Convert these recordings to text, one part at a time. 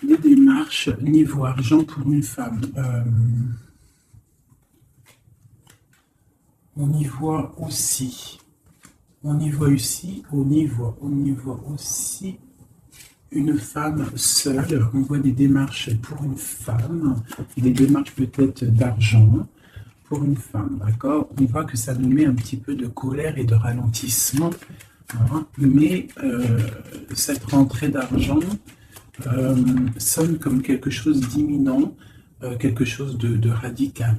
des démarches niveau argent pour une femme. On y voit aussi, une femme seule. On voit des démarches pour une femme, des démarches peut-être d'argent pour une femme, d'accord? On voit que ça nous met un petit peu de colère et de ralentissement, hein, mais cette rentrée d'argent sonne comme quelque chose d'imminent, quelque chose de radical.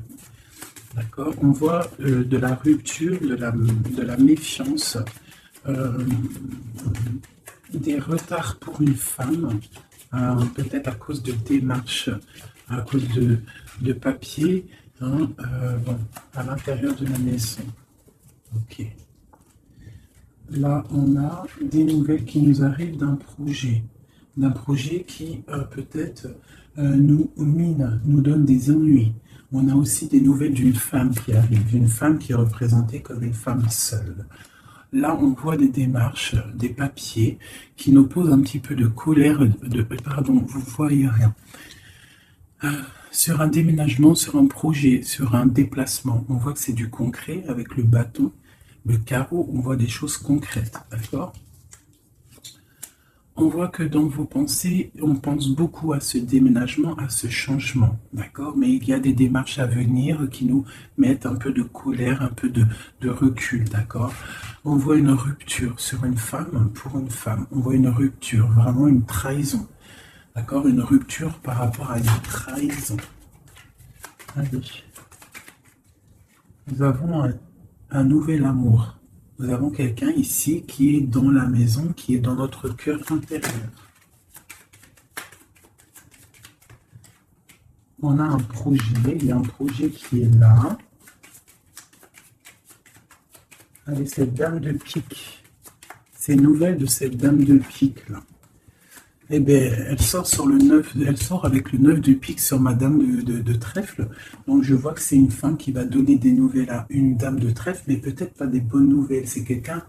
D'accord? On voit de la rupture, de la méfiance, des retards pour une femme, peut-être à cause de démarches, à cause de papiers, hein, bon, à l'intérieur de la maison. Ok. Là, on a des nouvelles qui nous arrivent d'un projet qui peut-être nous mine, nous donne des ennuis. On a aussi des nouvelles d'une femme qui arrive, d'une femme qui est représentée comme une femme seule. Là, on voit des démarches, des papiers qui nous posent un petit peu de colère, pardon, vous voyez rien. Sur un déménagement, sur un projet, sur un déplacement, on voit que c'est du concret avec le bâton, le carreau, on voit des choses concrètes, d'accord? On voit que dans vos pensées, on pense beaucoup à ce déménagement, à ce changement, d'accord? Mais il y a des démarches à venir qui nous mettent un peu de colère, un peu de recul, d'accord? On voit une rupture sur une femme, pour une femme. On voit une rupture, vraiment une trahison, d'accord? Une rupture par rapport à une trahison. Allez. Nous avons un nouvel amour. Nous avons quelqu'un ici qui est dans la maison, qui est dans notre cœur intérieur. On a un projet, il y a un projet qui est là. Allez, cette dame de pique. Ces nouvelles de cette dame de pique là. Eh bien, elle sort sur le 9, elle sort avec le 9 de pique sur ma dame de trèfle. Donc je vois que c'est une femme qui va donner des nouvelles à une dame de trèfle, mais peut-être pas des bonnes nouvelles. C'est quelqu'un,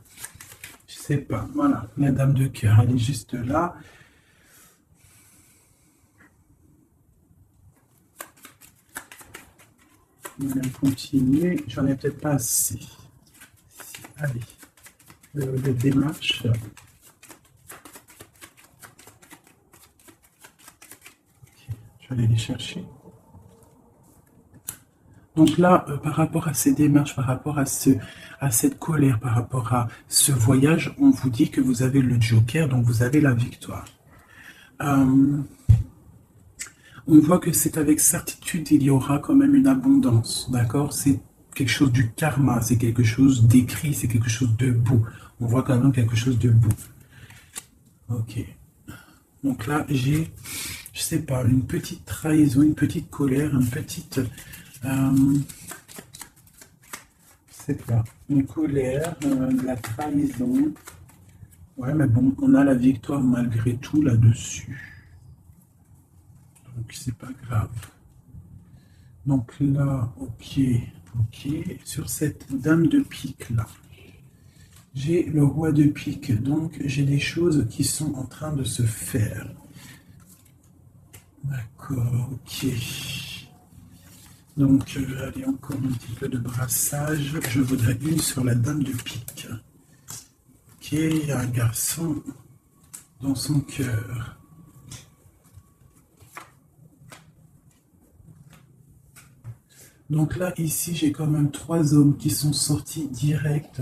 je sais pas. Voilà, la dame de cœur, elle est juste là. On va continuer. J'en ai peut-être pas assez. Allez, le démarche. Je vais aller les chercher. Donc là, par rapport à ces démarches, par rapport à cette colère, par rapport à ce voyage, on vous dit que vous avez le joker, donc vous avez la victoire. On voit que c'est avec certitude, il y aura quand même une abondance, d'accord? C'est quelque chose du karma, c'est quelque chose d'écrit, c'est quelque chose de beau. On voit quand même quelque chose de beau. Ok. Donc là, j'ai, je sais pas, une petite trahison, une petite colère, une petite... c'est pas une colère, la trahison. Ouais, mais bon, on a la victoire malgré tout là-dessus. Donc, c'est pas grave. Donc là, ok. Sur cette dame de pique là, j'ai le roi de pique. Donc, j'ai des choses qui sont en train de se faire. D'accord, ok. Donc, allez, encore un petit peu de brassage. Je voudrais une sur la dame de pique. Ok, il y a un garçon dans son cœur. Donc là, ici, j'ai quand même 3 hommes qui sont sortis direct.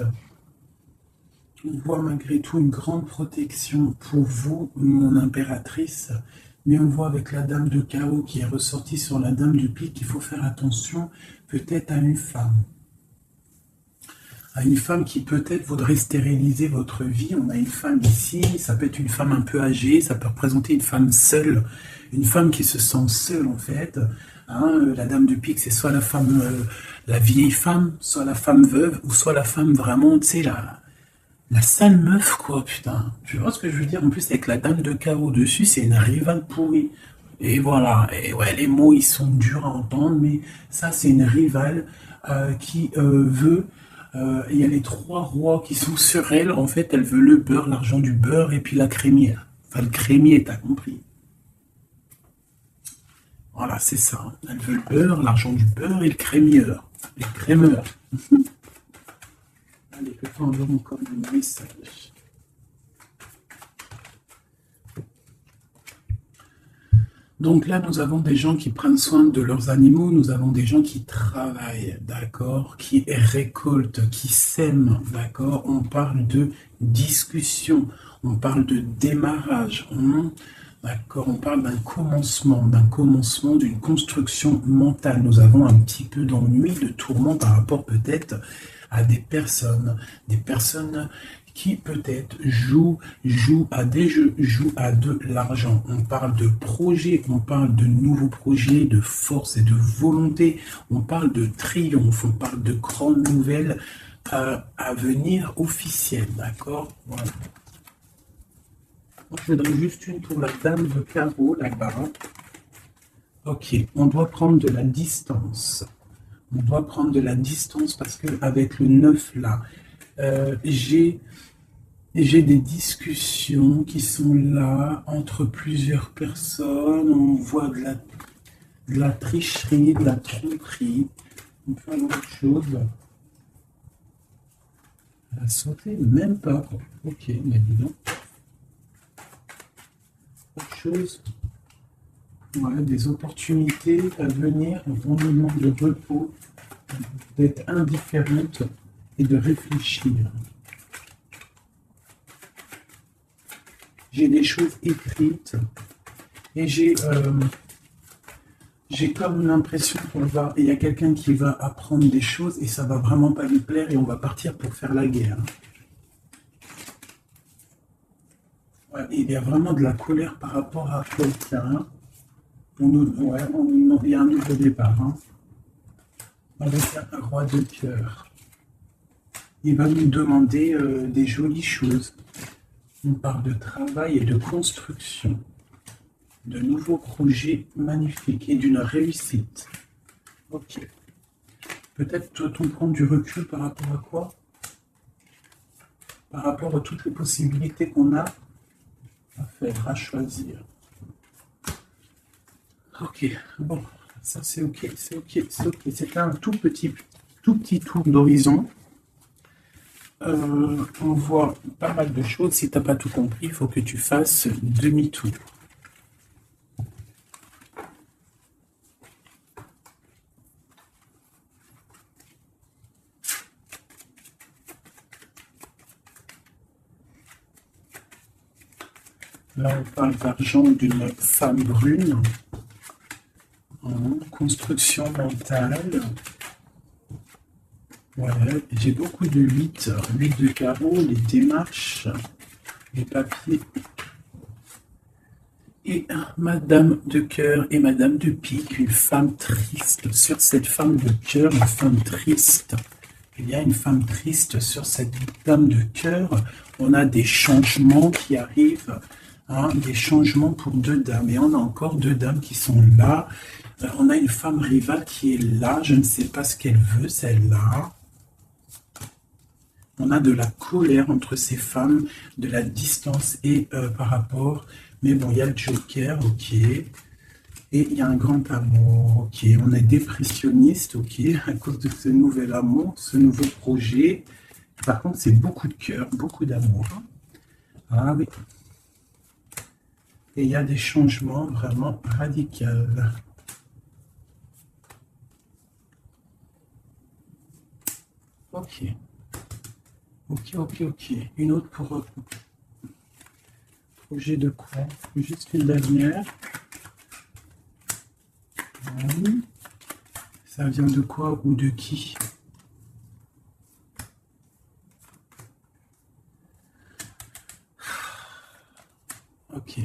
On voit malgré tout une grande protection pour vous, mon impératrice. Mais on voit avec la dame de chaos qui est ressortie sur la dame du pique qu'il faut faire attention peut-être à une femme. À une femme qui peut-être voudrait stériliser votre vie. On a une femme ici, ça peut être une femme un peu âgée, ça peut représenter une femme seule, une femme qui se sent seule en fait. Hein, la dame du pique, c'est soit la femme, la vieille femme, soit la femme veuve, ou soit la femme vraiment, tu sais, la sale meuf, quoi, putain. Tu vois ce que je veux dire? En plus, avec la dame de chaos dessus, c'est une rivale pourrie. Et voilà. Et ouais, les mots, ils sont durs à entendre, mais ça, c'est une rivale qui veut... il y a les 3 rois qui sont sur elle. En fait, elle veut le beurre, l'argent du beurre, et puis la crémière. Enfin, le crémier, t'as compris. Voilà, c'est ça. Elle veut le beurre, l'argent du beurre et le crémeur. Et le crémeur. Allez, peut-on avoir encore un message? Donc là, nous avons des gens qui prennent soin de leurs animaux, nous avons des gens qui travaillent, d'accord, qui récoltent, qui sèment, d'accord. On parle de discussion, on parle de démarrage, d'accord. On parle d'un commencement, d'une construction mentale. Nous avons un petit peu d'ennui, de tourment par rapport peut-être à des personnes qui peut-être jouent à des jeux, jouent à de l'argent. On parle de projets, on parle de nouveaux projets, de force et de volonté. On parle de triomphe, on parle de grandes nouvelles à venir officielles, d'accord? Voilà. Moi, je voudrais juste une pour la dame de carreau là-bas. Ok, on doit prendre de la distance. On doit prendre de la distance parce qu'avec le 9 là, j'ai des discussions qui sont là entre plusieurs personnes. On voit de la tricherie, de la tromperie. On peut avoir autre chose. Elle a sauté, même pas. Ok, mais dis donc. Autre chose. Ouais, des opportunités à venir, un bon moment de repos, d'être indifférente et de réfléchir. J'ai des choses écrites et j'ai comme l'impression il y a quelqu'un qui va apprendre des choses et ça va vraiment pas lui plaire et on va partir pour faire la guerre. Ouais, il y a vraiment de la colère par rapport à quelqu'un. Il y a un nouveau départ. Avec un roi de cœur. Il va nous demander des jolies choses. On parle de travail et de construction, de nouveaux projets magnifiques et d'une réussite. Ok. Peut-être doit-on prendre du recul par rapport à quoi? Par rapport à toutes les possibilités qu'on a à faire, à choisir. Ok, bon, ça c'est ok, c'est ok, c'est ok. C'est un tout petit tour d'horizon. On voit pas mal de choses. Si tu n'as pas tout compris, il faut que tu fasses demi-tour. Là, on parle d'argent d'une femme brune, en construction mentale. Ouais, j'ai beaucoup de 8 de carreaux, les démarches, les papiers. Et Madame de cœur et Madame de pique, une femme triste. Sur cette femme de cœur, une femme triste. Il y a une femme triste sur cette dame de cœur. On a des changements qui arrivent, des changements pour deux dames. Et on a encore deux dames qui sont là. On a une femme rivale qui est là. Je ne sais pas ce qu'elle veut, celle-là. On a de la colère entre ces femmes, de la distance et par rapport. Mais bon, il y a le Joker, ok. Et il y a un grand amour, ok. On est dépressionniste, ok, à cause de ce nouvel amour, ce nouveau projet. Par contre, c'est beaucoup de cœur, beaucoup d'amour. Ah oui. Et il y a des changements vraiment radicaux. Ok. Ok, ok, ok. Une autre pour projet de quoi? Juste une dernière. Ça vient de quoi ou de qui? Ok.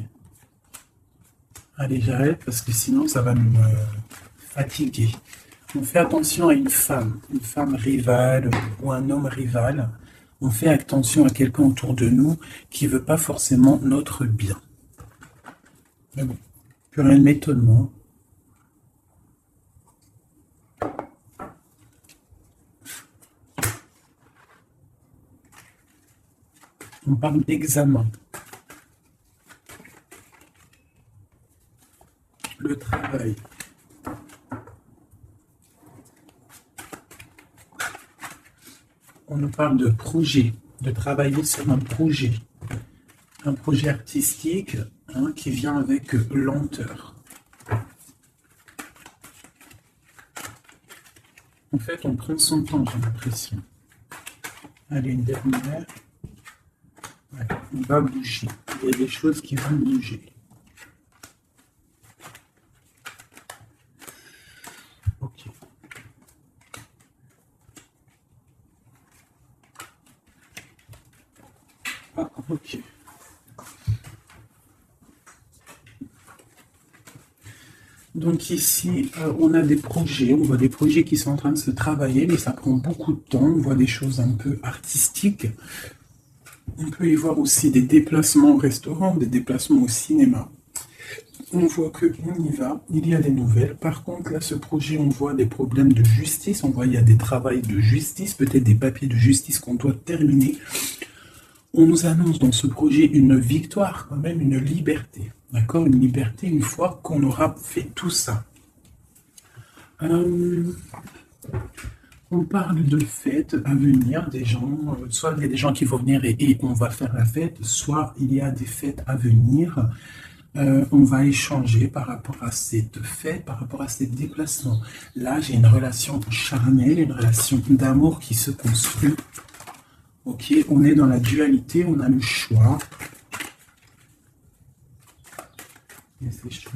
Allez, j'arrête parce que sinon ça va me fatiguer. On fait attention à une femme rivale ou un homme rival. On fait attention à quelqu'un autour de nous qui ne veut pas forcément notre bien. Mais bon, plus rien ne m'étonne, moi. On parle d'examen. Le travail. on nous parle de projet, de travailler sur un projet artistique hein, qui vient avec lenteur. En fait, on prend son temps, j'ai l'impression. Allez, une dernière. Ouais, on va bouger. Il y a des choses qui vont bouger. Ok. Ah, ok. Donc ici, on a des projets, on voit des projets qui sont en train de se travailler, mais ça prend beaucoup de temps. On voit des choses un peu artistiques. On peut y voir aussi des déplacements au restaurant, des déplacements au cinéma. On voit qu'on y va, il y a des nouvelles. Par contre, là, ce projet, on voit des problèmes de justice. On voit qu'il y a des travails de justice, peut-être des papiers de justice qu'on doit terminer. On nous annonce dans ce projet une victoire, quand même une liberté. D'accord? Une liberté une fois qu'on aura fait tout ça. On parle de fêtes à venir, des gens, soit il y a des gens qui vont venir et on va faire la fête, soit il y a des fêtes à venir. On va échanger par rapport à cette fête, par rapport à ces déplacements. Là, j'ai une relation charnelle, une relation d'amour qui se construit. Ok, on est dans la dualité, on a le choix. Et c'est chaud.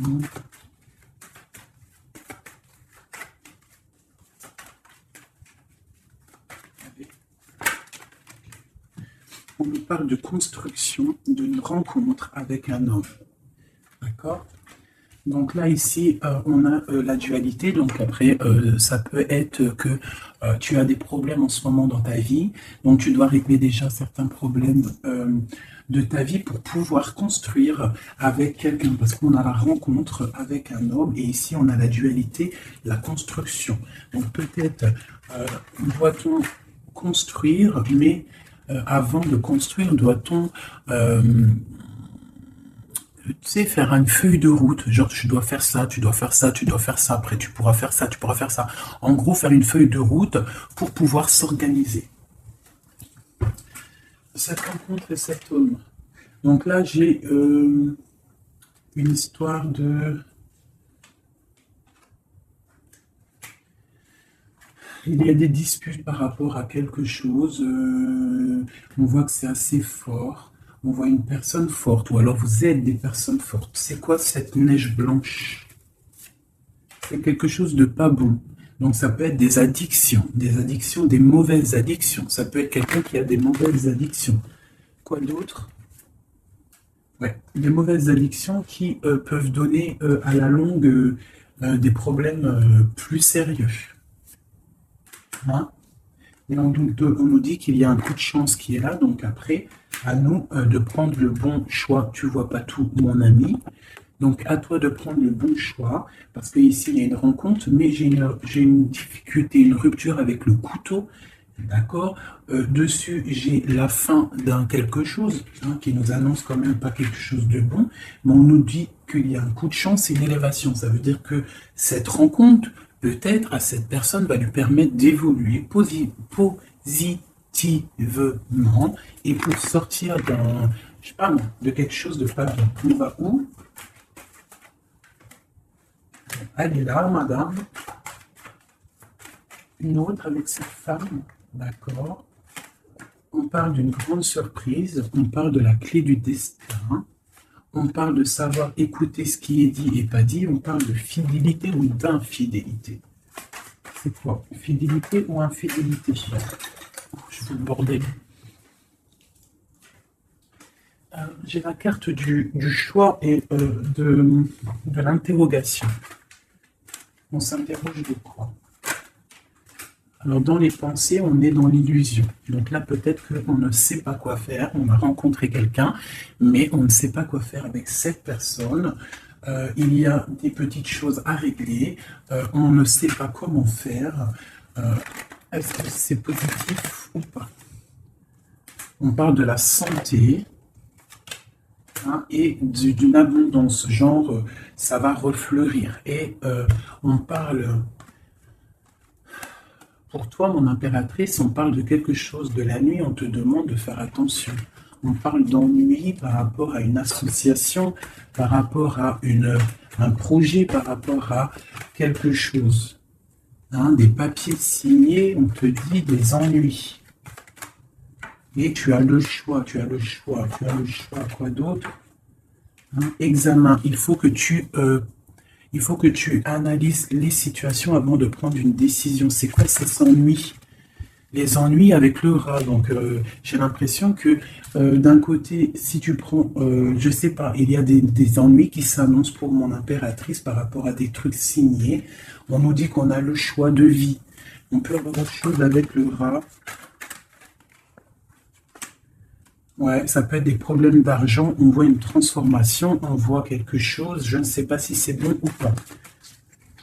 On nous parle de construction d'une rencontre avec un homme. D'accord? Donc là, ici, on a la dualité. Donc après, ça peut être que tu as des problèmes en ce moment dans ta vie. Donc tu dois régler déjà certains problèmes de ta vie pour pouvoir construire avec quelqu'un. Parce qu'on a la rencontre avec un homme. Et ici, on a la dualité, la construction. Donc peut-être doit-on construire, mais avant de construire, doit-on... tu sais, faire une feuille de route, genre tu dois faire ça, tu dois faire ça, tu dois faire ça, après tu pourras faire ça, tu pourras faire ça. En gros, faire une feuille de route pour pouvoir s'organiser. Cette rencontre et cet homme. Donc là, j'ai une histoire de... Il y a des disputes par rapport à quelque chose. On voit que c'est assez fort. On voit une personne forte, ou alors vous êtes des personnes fortes. C'est quoi cette neige blanche? C'est quelque chose de pas bon. Donc ça peut être des addictions, des mauvaises addictions. Ça peut être quelqu'un qui a des mauvaises addictions. Quoi d'autre? Ouais, des mauvaises addictions qui peuvent donner à la longue des problèmes plus sérieux. Hein? Et on nous dit qu'il y a un coup de chance qui est là, donc après, à nous de prendre le bon choix. Tu vois pas tout, mon ami. Donc à toi de prendre le bon choix, parce qu'ici il y a une rencontre, mais j'ai une difficulté, une rupture avec le couteau. D'accord? Dessus, j'ai la fin d'un quelque chose, hein, qui nous annonce quand même pas quelque chose de bon, mais on nous dit qu'il y a un coup de chance et une élévation. Ça veut dire que cette rencontre, peut-être, à cette personne va lui permettre d'évoluer positivement et pour sortir d'un, je sais pas, de quelque chose de pas bien. On va où? Elle est là, madame. Une autre avec cette femme. D'accord. On parle d'une grande surprise. On parle de la clé du destin. On parle de savoir écouter ce qui est dit et pas dit. On parle de fidélité ou d'infidélité. C'est quoi? Fidélité ou infidélité? Je vous le bordel. J'ai la carte du choix et de l'interrogation. On s'interroge de quoi? Alors, dans les pensées, on est dans l'illusion. Donc là, peut-être qu'on ne sait pas quoi faire. On a rencontré quelqu'un, mais on ne sait pas quoi faire avec cette personne. Il y a des petites choses à régler. On ne sait pas comment faire. Est-ce que c'est positif ou pas? On parle de la santé. Hein, et d'une abondance, genre ça va refleurir. Et on parle Pour toi, mon impératrice, on parle de quelque chose de la nuit, on te demande de faire attention. On parle d'ennui par rapport à une association, par rapport à un projet, par rapport à quelque chose. Hein, des papiers signés, on te dit des ennuis. Et tu as le choix, tu as le choix, tu as le choix. Quoi d'autre? Hein, examen, il faut que tu analyses les situations avant de prendre une décision. C'est quoi ces ennuis? Les ennuis avec le rat. Donc, j'ai l'impression que d'un côté, si tu prends, je sais pas, il y a des ennuis qui s'annoncent pour mon impératrice par rapport à des trucs signés. On nous dit qu'on a le choix de vie. On peut avoir autre chose avec le rat. Ouais, ça peut être des problèmes d'argent. On voit une transformation, on voit quelque chose. Je ne sais pas si c'est bon ou pas.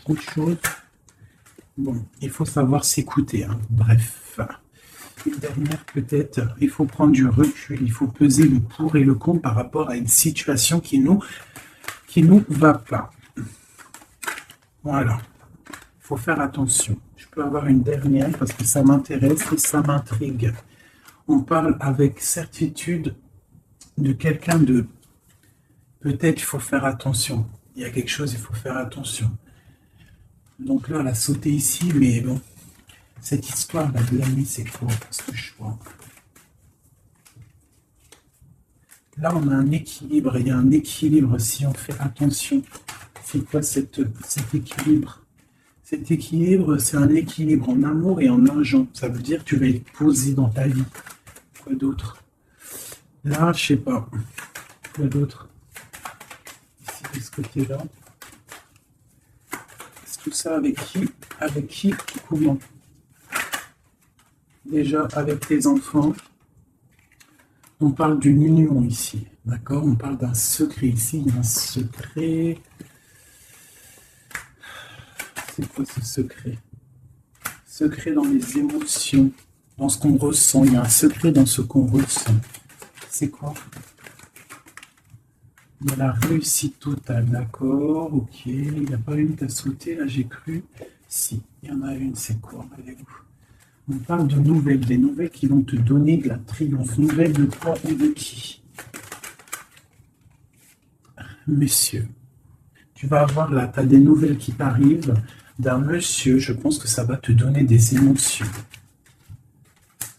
Autre chose. Bon, il faut savoir s'écouter. Hein. Bref. Une dernière peut-être. Il faut prendre du recul. Il faut peser le pour et le contre par rapport à une situation qui nous va pas. Voilà. Il faut faire attention. Je peux avoir une dernière parce que ça m'intéresse et ça m'intrigue. On parle avec certitude de quelqu'un de... Peut-être il faut faire attention. Il y a quelque chose, il faut faire attention. Donc là, elle a sauté ici, mais bon. Cette histoire-là de la nuit, c'est quoi? Parce que je vois. Là, on a un équilibre. Il y a un équilibre si on fait attention. C'est quoi cet équilibre? Cet équilibre, c'est un équilibre en amour et en argent. Ça veut dire que tu vas être posé dans ta vie. Quoi d'autre? Là, je sais pas. Quoi d'autre? Ici, de ce côté-là. C'est tout ça avec qui? Avec qui? Comment? Déjà, avec tes enfants. On parle d'une union ici. D'accord? On parle d'un secret ici. Il y a un secret. C'est quoi ce secret? Secret dans les émotions. Dans ce qu'on ressent. Il y a un secret dans ce qu'on ressent. C'est quoi? Il y a la réussite totale, d'accord, ok. Il n'y a pas une qui a sauté, là j'ai cru. Si, il y en a une, c'est quoi? Elle est où? On parle de nouvelles, des nouvelles qui vont te donner de la triomphe. Nouvelles de quoi et de qui? Messieurs, tu vas avoir là, tu as des nouvelles qui t'arrivent d'un monsieur, je pense que ça va te donner des émotions.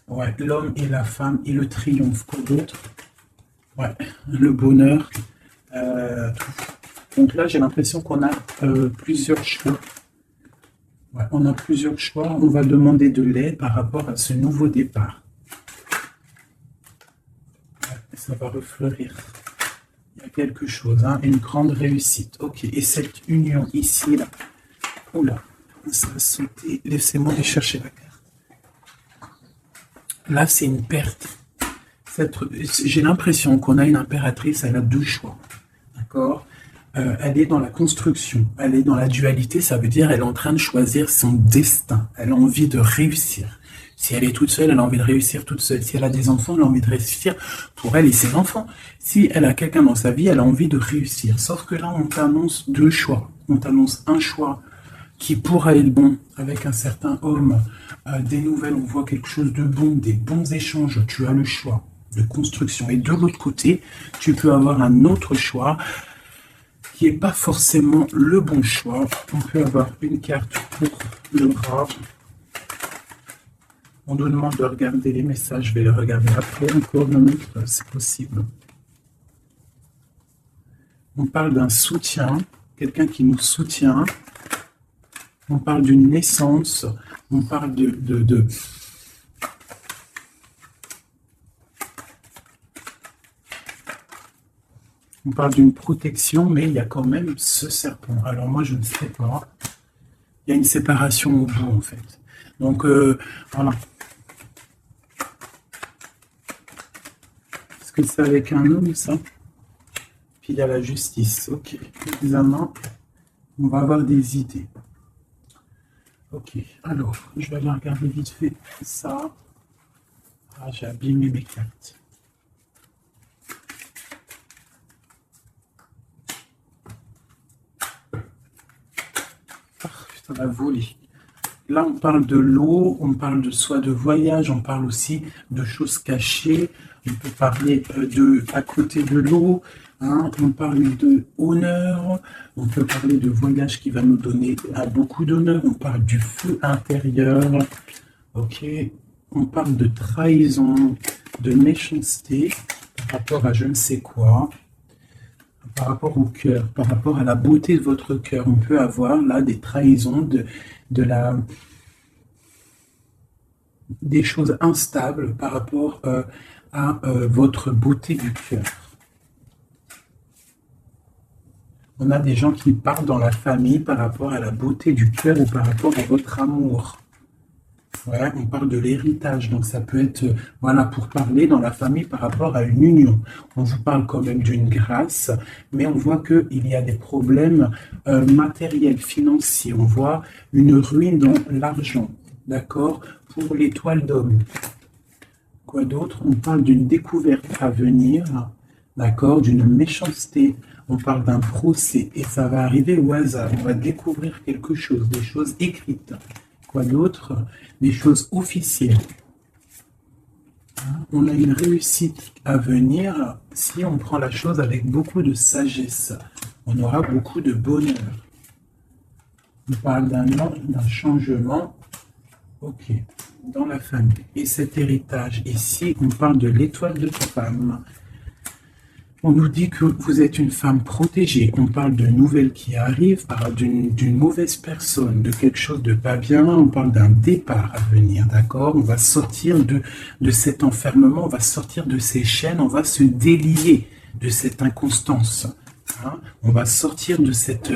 Ouais, l'homme et la femme et le triomphe. Quoi d'autre? Ouais, le bonheur. Donc là, j'ai l'impression qu'on a plusieurs choix. Ouais, on a plusieurs choix. On va demander de l'aide par rapport à ce nouveau départ. Ouais, ça va refleurir. Il y a quelque chose, hein, une grande réussite. Ok, et cette union ici, là. Oula, ça a sauté. Laissez-moi aller chercher la carte. Là, c'est une perte. J'ai l'impression qu'on a une impératrice, elle a deux choix. D'accord? Elle est dans la construction, elle est dans la dualité, ça veut dire elle est en train de choisir son destin. Elle a envie de réussir. Si elle est toute seule, elle a envie de réussir toute seule. Si elle a des enfants, elle a envie de réussir pour elle et ses enfants. Si elle a quelqu'un dans sa vie, elle a envie de réussir. Sauf que là, on t'annonce deux choix. On t'annonce un choix qui pourra être bon avec un certain homme. Des nouvelles, on voit quelque chose de bon, des bons échanges. Tu as le choix de construction. Et de l'autre côté, tu peux avoir un autre choix qui n'est pas forcément le bon choix. On peut avoir une carte pour le rat. On nous demande de regarder les messages. Je vais les regarder après. Encore un autre, c'est possible. On parle d'un soutien, quelqu'un qui nous soutient. On parle d'une naissance. On parle on parle d'une protection, mais il y a quand même ce serpent. Alors moi, je ne sais pas. Il y a une séparation au bout, en fait. Donc, voilà. Est-ce que c'est avec un homme, ça? Puis il y a la justice. Ok. Examen. On va avoir des idées. Ok. Alors, je vais aller regarder vite fait ça. Ah, j'ai abîmé mes cartes. Ça va voler. là, on parle de l'eau, on parle de soit de voyage, on parle aussi de choses cachées. On peut parler de à côté de l'eau, hein, on parle de honneur, on peut parler de voyage qui va nous donner beaucoup d'honneur, on parle du feu intérieur, ok, on parle de trahison, de méchanceté par rapport à je ne sais quoi, par rapport au cœur, par rapport à la beauté de votre cœur. On peut avoir là des trahisons, des choses instables par rapport à votre beauté du cœur. On a des gens qui parlent dans la famille par rapport à la beauté du cœur ou par rapport à votre amour. Voilà, on parle de l'héritage, donc ça peut être, voilà, pour parler dans la famille par rapport à une union. On vous parle quand même d'une grâce, mais on voit qu'il y a des problèmes matériels, financiers. On voit une ruine dans l'argent, d'accord, pour l'étoile d'homme. Quoi d'autre? On parle d'une découverte à venir, d'accord, d'une méchanceté. On parle d'un procès et ça va arriver au hasard. On va découvrir quelque chose, des choses écrites. Quoi d'autre? Des choses officielles. On a une réussite à venir si on prend la chose avec beaucoup de sagesse. On aura beaucoup de bonheur. On parle d'un changement, ok, dans la famille. Et cet héritage, ici, on parle de l'étoile de femme. On nous dit que vous êtes une femme protégée. On parle de nouvelles qui arrivent, d'une mauvaise personne, de quelque chose de pas bien. On parle d'un départ à venir, d'accord? On va sortir de cet enfermement, on va sortir de ces chaînes, on va se délier de cette inconstance. Hein? On va sortir de cet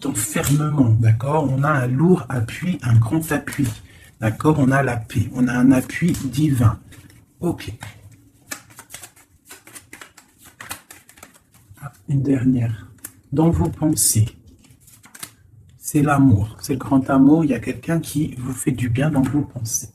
enfermement, d'accord? On a un lourd appui, un grand appui, d'accord? On a la paix, on a un appui divin. Ok. Une dernière. Dans vos pensées, c'est l'amour, c'est le grand amour. Il y a quelqu'un qui vous fait du bien dans vos pensées.